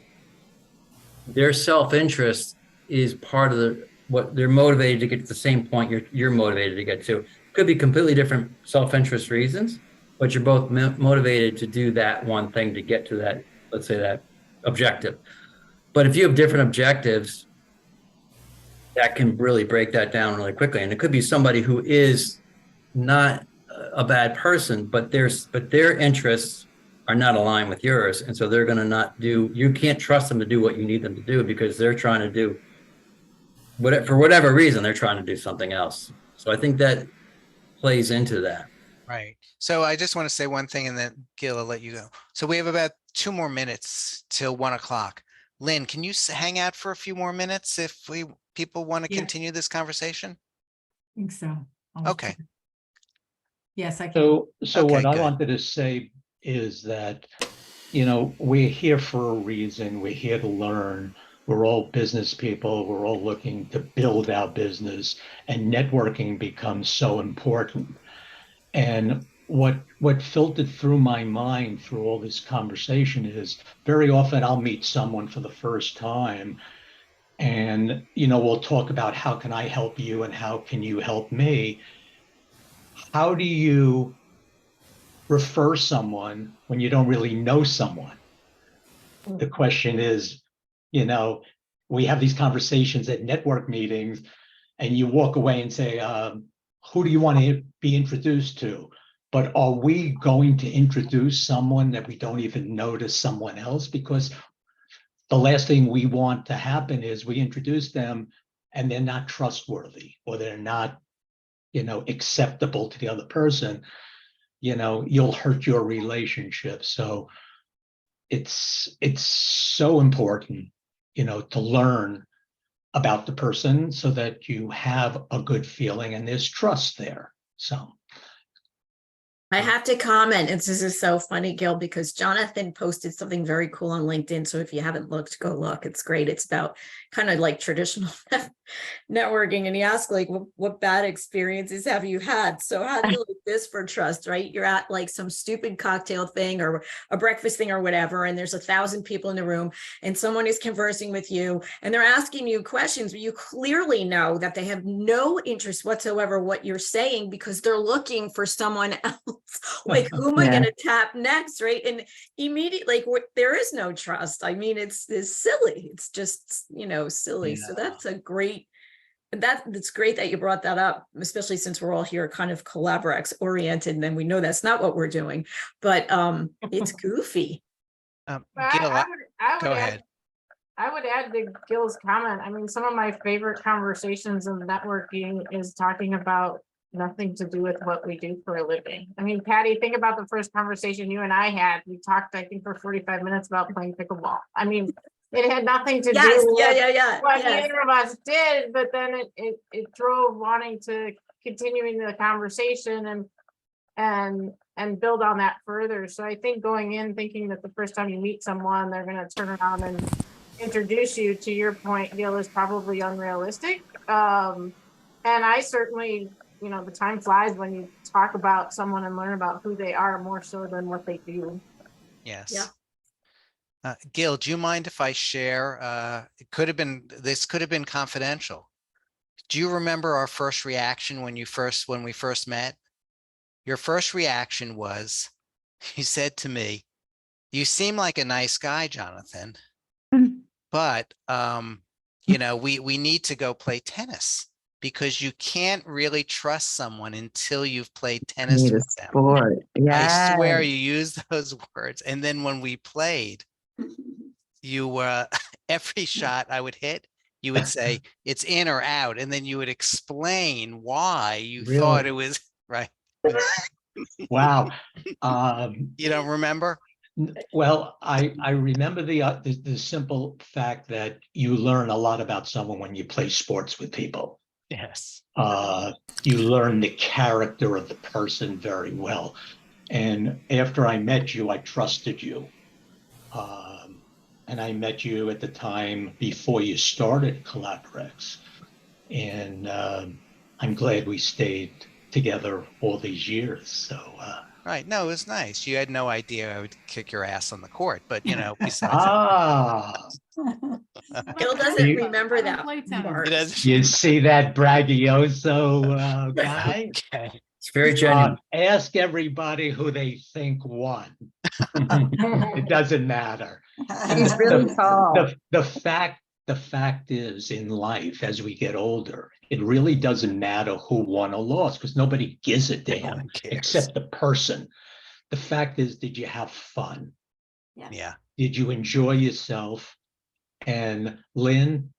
their self-interest is part of what they're motivated to get to the same point you're motivated to get to. Could be completely different self-interest reasons, but you're both motivated to do that one thing to get to that, let's say, that objective. But if you have different objectives, that can really break that down really quickly. And it could be somebody who is not a bad person, but their interests are not aligned with yours. And so they're going to you can't trust them to do what you need them to do, because they're trying to do for whatever reason, they're trying to do something else. So I think that plays into that. Right. So I just want to say one thing, and then Gil, I'll let you go. So we have about 2 more minutes till 1 o'clock. Lynn, can you hang out for a few more minutes if people want to Yeah. continue this conversation? I think so. Okay. Yes, I can. So Okay, what I good. wanted to say is that, we're here for a reason. We're here to learn. We're all business people. We're all looking to build our business, and networking becomes so important. And what filtered through my mind through all this conversation is, very often I'll meet someone for the first time, and we'll talk about how can I help you and how can you help me. How do you refer someone when you don't really know someone? The question is, we have these conversations at network meetings, and you walk away and say, who do you want to be introduced to? But are we going to introduce someone that we don't even know to someone else? Because the last thing we want to happen is we introduce them and they're not trustworthy, or they're not, acceptable to the other person. You'll hurt your relationship. So it's so important, to learn about the person so that you have a good feeling and there's trust there. So. I have to comment, and this is so funny, Gil, because Jonathan posted something very cool on LinkedIn. So if you haven't looked, go look. It's great. It's about kind of like traditional networking. And he asked, like, what bad experiences have you had? So how do you like this for trust, right? You're at like some stupid cocktail thing or a breakfast thing or whatever, and there's 1,000 people in the room, and someone is conversing with you, and they're asking you questions, but you clearly know that they have no interest whatsoever what you're saying because they're looking for someone else. Like, who am I Yeah. going to tap next, right? And immediately, like, there is no trust. I mean, it's silly. It's just, silly. So that's a great. That's great that you brought that up, especially since we're all here kind of Collaberex oriented, and then we know that's not what we're doing, but it's goofy. Gil, I would go add, ahead. I would add to Gil's comment. I mean, some of my favorite conversations in networking is talking about nothing to do with what we do for a living. I mean, Patty, think about the first conversation you and I had. We talked, I think, for 45 minutes about playing pickleball. I mean, it had nothing to Yes, do with what yes. either of us did, but then it drove wanting to continuing the conversation and build on that further. So I think going in thinking that the first time you meet someone, they're going to turn around and introduce you, to your point, Gil, is probably unrealistic. And I certainly, the time flies when you talk about someone and learn about who they are more so than what they do. Yes. Yeah. Gil, do you mind if I share? This could have been confidential. Do you remember our first reaction when we first met? Your first reaction was, you said to me, "You seem like a nice guy, Jonathan, but we need to go play tennis because you can't really trust someone until you've played tennis Need a with them." sport. I swear Yeah. you used those words. And then when we played, you every shot I would hit, you would say it's in or out, and then you would explain why you thought it was right. Wow. You don't remember? Well, I remember the simple fact that you learn a lot about someone when you play sports with people. Yes. You learn the character of the person very well. And after I met you, I trusted you. And I met you at the time before you started Collaberex. And I'm glad we stayed together all these years. So Right. No, it was nice. You had no idea I would kick your ass on the court, but besides Gil doesn't remember that part. You see that bragioso guy? Okay. It's very genuine. Ask everybody who they think won. It doesn't matter. He's really tall. The fact is, in life, as we get older, it really doesn't matter who won or lost because nobody gives a damn except the person. The fact is, did you have fun? Yeah. Did you enjoy yourself? And Lynn,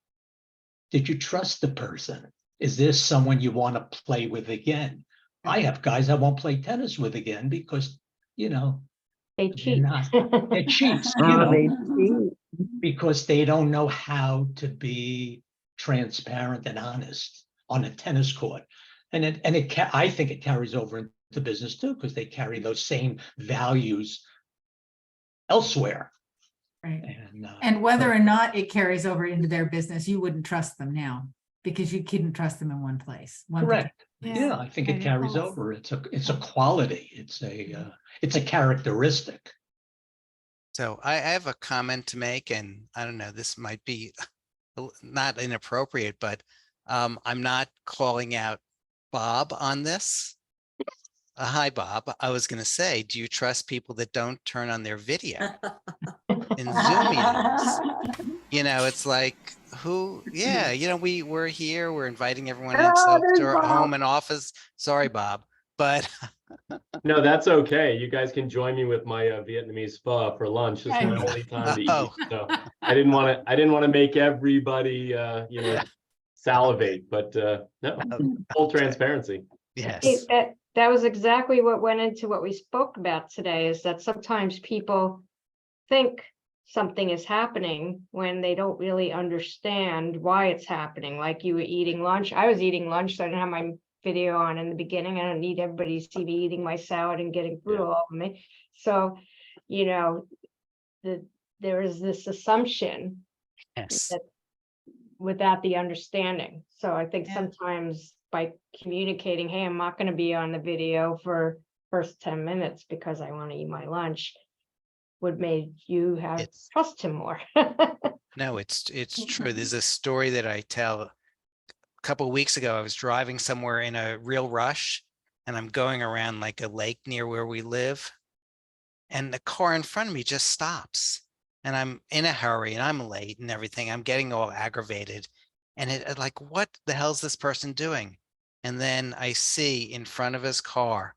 did you trust the person? Is this someone you want to play with again? I have guys I won't play tennis with again because, They cheat. They're cheats, because they don't know how to be transparent and honest on a tennis court. And I think it carries over into business too, because they carry those same values elsewhere. Right. And whether or not it carries over into their business, you wouldn't trust them now because you couldn't trust them in one place. Correct. Yeah, I think it carries over. It's a quality. It's a characteristic. So I have a comment to make, and I don't know, this might be not inappropriate, but I'm not calling out Bob on this. Hi, Bob. I was going to say, do you trust people that don't turn on their video in Zoom meetings? It's like, we're here, we're inviting everyone into our home and office. Sorry, Bob, but no, that's okay. You guys can join me with my Vietnamese pho for lunch. It's my only time to eat. So I didn't want to make everybody, salivate, but no, full transparency. Yes. That was exactly what went into what we spoke about today, is that sometimes people think something is happening when they don't really understand why it's happening. Like you were eating lunch. I was eating lunch, so I didn't have my video on in the beginning. I don't need everybody to see me eating my salad and getting food Yeah. all over me. So, you know, there is this assumption Yes. that without the understanding. So I think Yeah. sometimes by communicating, hey, I'm not going to be on the video for first 10 minutes because I want to eat my lunch, would make you have It's trust him more. no, it's true. There's a story that I tell. A couple of weeks ago, I was driving somewhere in a real rush, and I'm going around like a lake near where we live, and the car in front of me just stops, and I'm in a hurry and I'm late and everything. I'm getting all aggravated, and like, what the hell's this person doing? And then I see in front of his car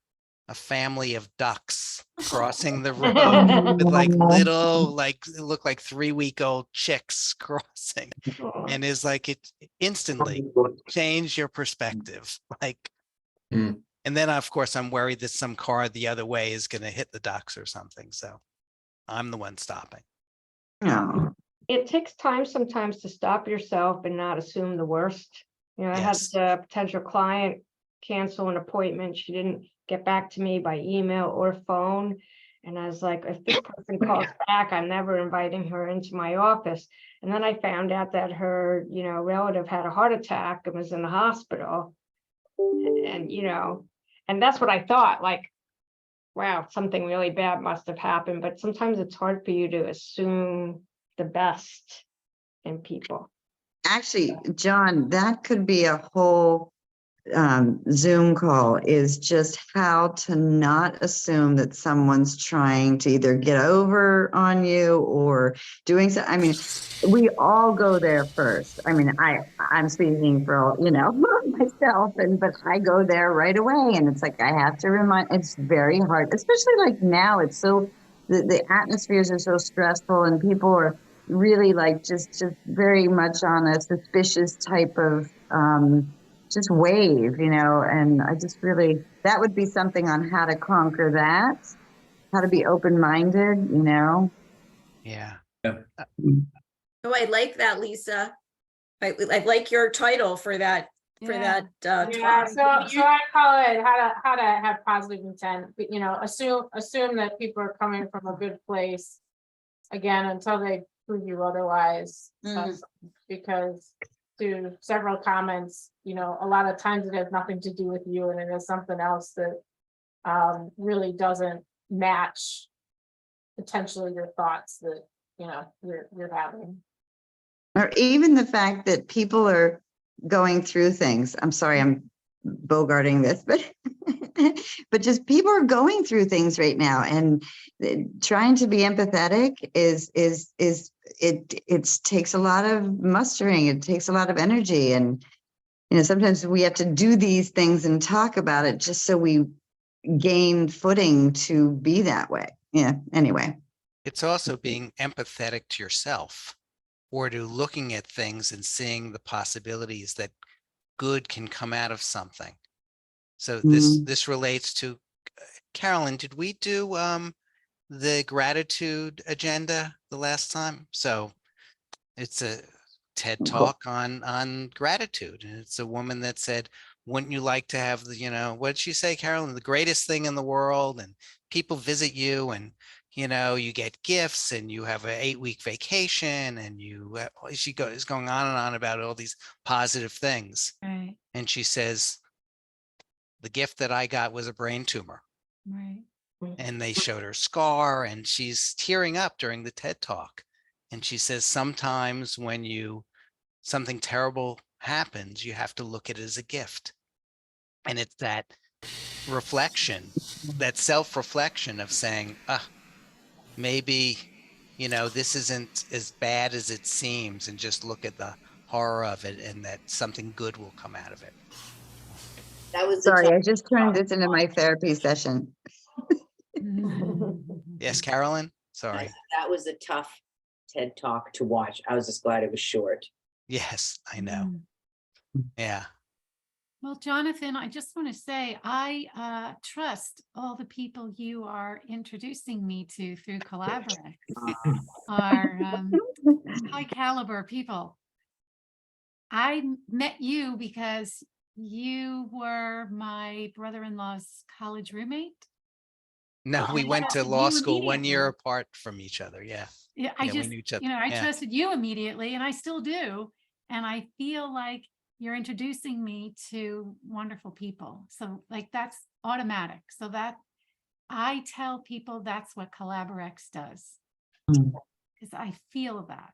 a family of ducks crossing the road with like little, like it looked like 3-week-old chicks crossing, and is like, it instantly change your perspective. Like, Mm. and then of course I'm worried that some car the other way is going to hit the ducks or something. So I'm the one stopping. No. It takes time sometimes to stop yourself and not assume the worst. You know, I had Yes. a potential client cancel an appointment. She didn't get back to me by email or phone. And I was like, if this person calls back, I'm never inviting her into my office. And then I found out that her, you know, relative had a heart attack and was in the hospital. And, you know, and that's what I thought, like, wow, something really bad must have happened. But sometimes it's hard for you to assume the best in people. Actually, John, that could be a whole Zoom call, is just how to not assume that someone's trying to either get over on you or doing so. I mean, we all go there first. I mean, I'm speaking for all, you know, myself, but I go there right away, and it's like, I have to remind, it's very hard, especially like now. It's so, the atmospheres are so stressful, and people are really like just very much on a suspicious type of just wave, you know. And I just really, that would be something on how to conquer that, how to be open-minded, you know. Yeah. Oh, I like that, Lisa. I like your title for that, Yeah. talk. So I call it how to have positive intent, but you know, assume that people are coming from a good place, again, until they prove you otherwise. Because to several comments, you know, a lot of times it has nothing to do with you, and it is something else that really doesn't match potentially your thoughts that, you know, you're having. Or even the fact that people are going through things. I'm sorry, I'm bogarting this, but just people are going through things right now, and trying to be empathetic it takes a lot of mustering. It takes a lot of energy, and you know, sometimes we have to do these things and talk about it just so we gain footing to be that way. Yeah. Anyway, It's also being empathetic to yourself, or to looking at things and seeing the possibilities that good can come out of something. So this relates to, Carolyn, did we do the gratitude agenda the last time? So it's a TED talk on gratitude, and it's a woman that said, wouldn't you like to have the, you know, what did she say, Carolyn, the greatest thing in the world, and people visit you, and you know, you get gifts, and you have an 8-week vacation, and you she is going on about all these positive things. Right. And she says, the gift that I got was a brain tumor. Right. And they showed her scar, and she's tearing up during the TED talk. And she says, sometimes when something terrible happens, you have to look at it as a gift. And it's that reflection, that self-reflection of saying, maybe, you know, this isn't as bad as it seems, and just look at the horror of it, and that something good will come out of it. That was sorry, I just turned this into my therapy session. Yes, Carolyn? Sorry. That was a tough TED talk to watch. I was just glad it was short. Yes, I know. Yeah. Well, Jonathan, I just want to say I trust all the people you are introducing me to through Collaberex are high caliber people. I met you because You were my brother-in-law's college roommate. No, we I went to trusted law you school 1 year immediately. apart from each other. Yeah. Yeah, Yeah, we knew each other. I Yeah. trusted you immediately and I still do. And I feel like you're introducing me to wonderful people. So like that's automatic. So that I tell people that's what Collaberex does. Because I feel that.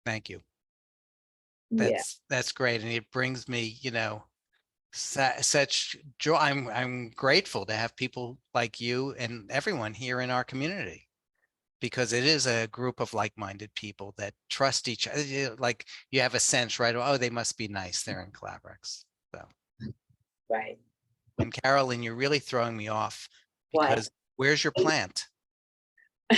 Thank you. Yeah. That's great. And it brings me, such joy. I'm grateful to have people like you and everyone here in our community, because it is a group of like-minded people that trust each other. Like you have a sense, right? Oh, they must be nice. They're in Collaberex. So, Right. and Carolyn, you're really throwing me off Why? because where's your plant?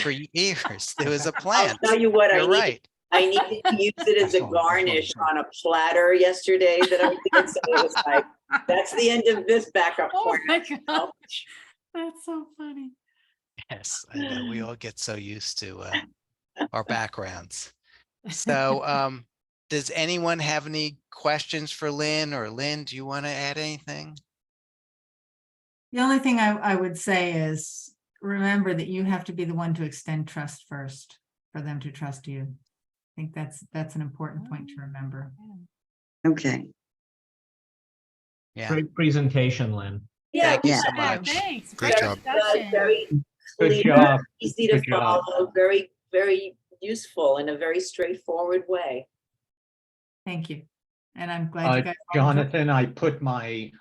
For years, there was a I'll plant. tell you what, You're right. I needed to use it as a garnish on a platter yesterday that I did. So it was like, that's the end of this backup Oh plan. my God. That's so funny. Yes, I know. We all get so used to our backgrounds. So does anyone have any questions for Lynn, or Lynn, do you want to add anything? The only thing I would say is, remember that you have to be the one to extend trust first for them to trust you. I think that's an important point to remember. Okay. Yeah. Great presentation, Lynn. Yeah, Thank you Yeah. so Yeah, much. thanks. Great Great job. discussion. very Good clear, job. easy to Good job. follow, very, very useful in a very straightforward way. Thank you. And I'm glad you guys. all enjoyed- Jonathan, I put my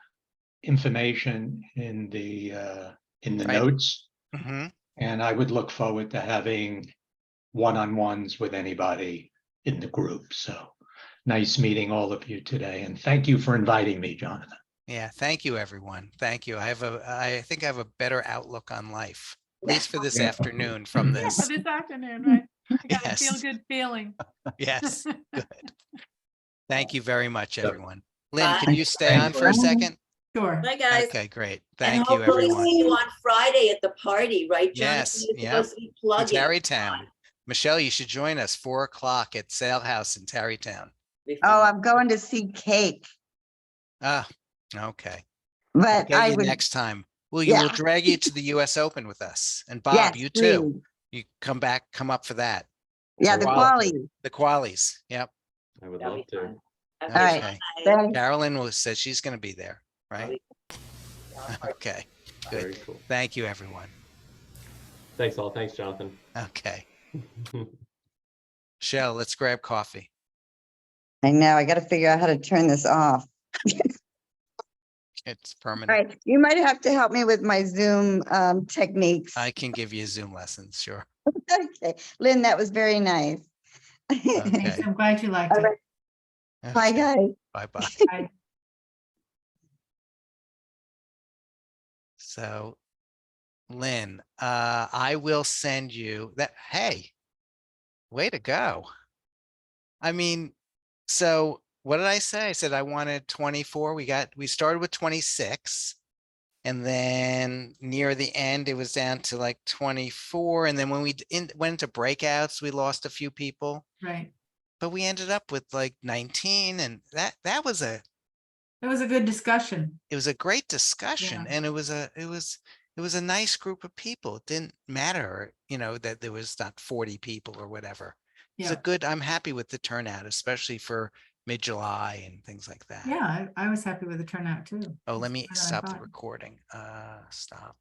information in the Right. notes, Hmm. and I would look forward to having one-on-ones with anybody in the group. So nice meeting all of you today, and thank you for inviting me, Jonathan. Yeah. Thank you, everyone. Thank you. I think I have a better outlook on life, at least for this Yeah. afternoon from For this. this afternoon, right? I got a Yes. feel-good feeling. Yes. Good. Thank you very much, Yep. everyone. Lynn, Bye. can you stay on for a second? Sure. Bye, guys. Okay, great. And Thank you, hopefully everyone. see you on Friday at the party, right, Jonathan? Yes, You're yep. supposed to be In plugging. Tarrytown. Michelle, you should join us 4 o'clock at Sale House in Tarrytown. Oh, I'm going to see Cake, Ah, okay. We'll but get I you would, next time. We'll Yeah. drag you to the US Open with us. And Bob, yes, you too. please. You come up for that. Yeah, I the would love to. quality. The qualies. Yep. I would That'll love be to. fun. All right. Okay. Thanks. Carolyn says she's going to be there, right? Okay, Very good. cool. Thank you, everyone. Thanks all. Thanks, Jonathan. Okay. Shell, let's grab coffee. I know, I got to figure out how to turn this off. It's All permanent. right, you might have to help me with my Zoom techniques. I can give you Zoom lessons, sure. Okay, Lynn, that was very nice. Thanks. Okay. I'm glad you liked All it. right. Bye, Okay. guys. Bye-bye. Bye. So, Lynn, I will send you that. Hey, way to go. I mean, so what did I say? I said I wanted 24. We started with 26. And then near the end, it was down to like 24. And then when we went into breakouts, we lost a few people, Right. but we ended up with like 19. And that was It was a good discussion. it was a great discussion. Yeah. And it was a nice group of people. It didn't matter, that there was not 40 people or whatever. It's a Yeah. good, I'm happy with the turnout, especially for mid-July and things like that. Yeah, I was happy with the turnout too. Oh, let It's me better than I stop the thought. recording. Stop.